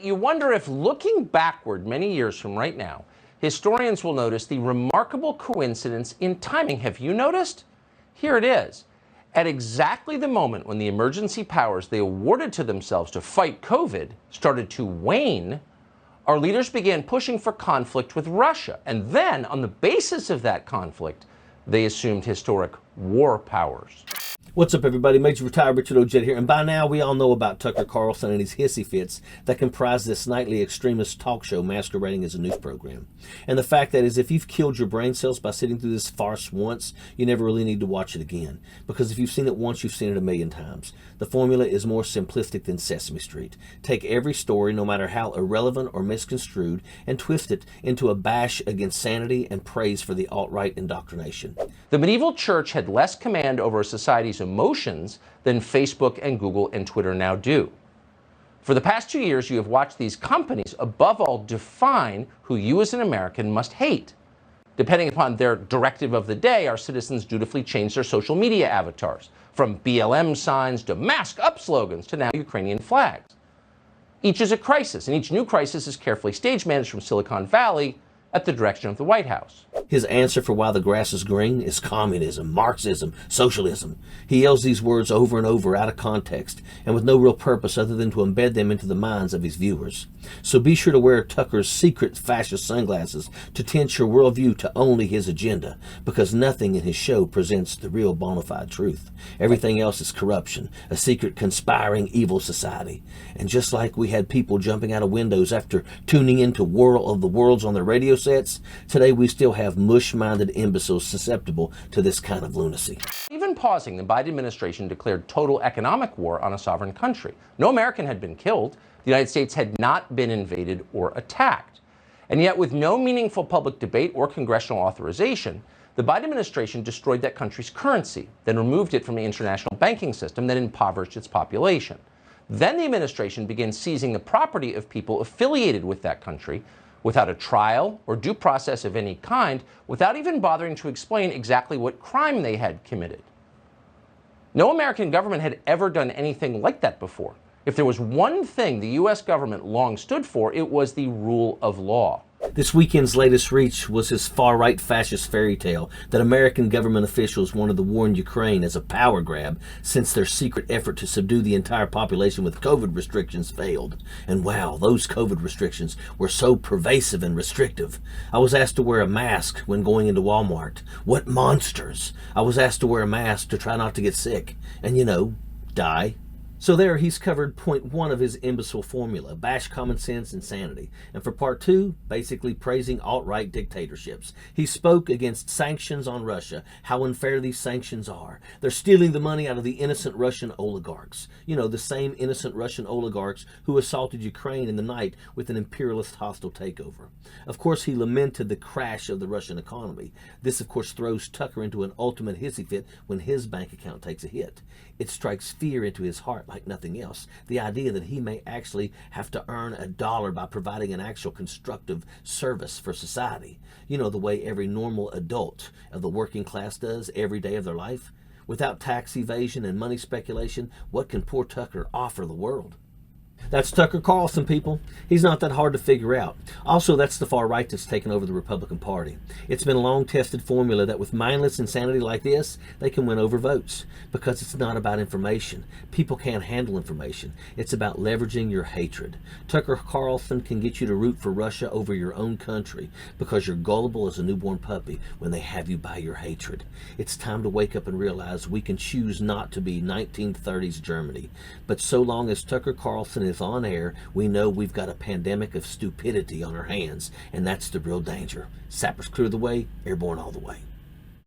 You wonder if, looking backward many years from right now, historians will notice the remarkable coincidence in timing. Have you noticed? Here it is. At exactly the moment when the emergency powers they awarded to themselves to fight COVID started to wane, our leaders began pushing for conflict with Russia. And then, on the basis of that conflict, they assumed historic war powers. What's up, everybody? Major Retired Richard Ojeda here, and by now we all know about Tucker Carlson and his hissy fits that comprise this nightly extremist talk show masquerading as a news program. And the fact that is, if you've killed your brain cells by sitting through this farce once, you never really need to watch it again. Because if you've seen it once, you've seen it a million times. The formula is more simplistic than Sesame Street. Take every story, no matter how irrelevant or misconstrued, and twist it into a bash against sanity and praise for the alt-right indoctrination. The medieval church had less command over a society's emotions than Facebook and Google and Twitter now do. For the past 2 years, you have watched these companies, above all, define who you as an American must hate. Depending upon their directive of the day, our citizens dutifully change their social media avatars, from BLM signs to mask up slogans to now Ukrainian flags. Each is a crisis, and each new crisis is carefully stage managed from Silicon Valley at the direction of the White House. His answer for why the grass is green is communism, Marxism, socialism. He yells these words over and over out of context and with no real purpose other than to embed them into the minds of his viewers. So be sure to wear Tucker's secret fascist sunglasses to tint your worldview to only his agenda, because nothing in his show presents the real bona fide truth. Everything else is corruption, a secret conspiring evil society. And just like we had people jumping out of windows after tuning into War of the Worlds on their radio sets, today we still have mush-minded imbeciles susceptible to this kind of lunacy. Even pausing, the Biden administration declared total economic war on a sovereign country. No American had been killed. The United States had not been invaded or attacked. And yet, with no meaningful public debate or congressional authorization, the Biden administration destroyed that country's currency, then removed it from the international banking system, then impoverished its population. Then the administration began seizing the property of people affiliated with that country without a trial or due process of any kind, without even bothering to explain exactly what crime they had committed. No American government had ever done anything like that before. If there was one thing the U.S. government long stood for, it was the rule of law. This weekend's latest reach was his far-right fascist fairy tale that American government officials wanted to warn Ukraine as a power grab since their secret effort to subdue the entire population with COVID restrictions failed. And wow, those COVID restrictions were so pervasive and restrictive. I was asked to wear a mask when going into Walmart. What monsters! I was asked to wear a mask to try not to get sick and, die. So there, he's covered point one of his imbecile formula, bash common sense and sanity. And for part two, basically praising alt-right dictatorships. He spoke against sanctions on Russia, how unfair these sanctions are. They're stealing the money out of the innocent Russian oligarchs. The same innocent Russian oligarchs who assaulted Ukraine in the night with an imperialist hostile takeover. Of course, he lamented the crash of the Russian economy. This, of course, throws Tucker into an ultimate hissy fit when his bank account takes a hit. It strikes fear into his heart like nothing else. The idea that he may actually have to earn $1 by providing an actual constructive service for society. The way every normal adult of the working class does every day of their life. Without tax evasion and money speculation, what can poor Tucker offer the world? That's Tucker Carlson, people. He's not that hard to figure out. Also, that's the far right that's taken over the Republican Party. It's been a long-tested formula that with mindless insanity like this, they can win over votes. Because it's not about information. People can't handle information. It's about leveraging your hatred. Tucker Carlson can get you to root for Russia over your own country because you're gullible as a newborn puppy when they have you by your hatred. It's time to wake up and realize we can choose not to be 1930s Germany. But so long as Tucker Carlson is on air, we know we've got a pandemic of stupidity on our hands, and that's the real danger. Sappers clear the way, airborne all the way.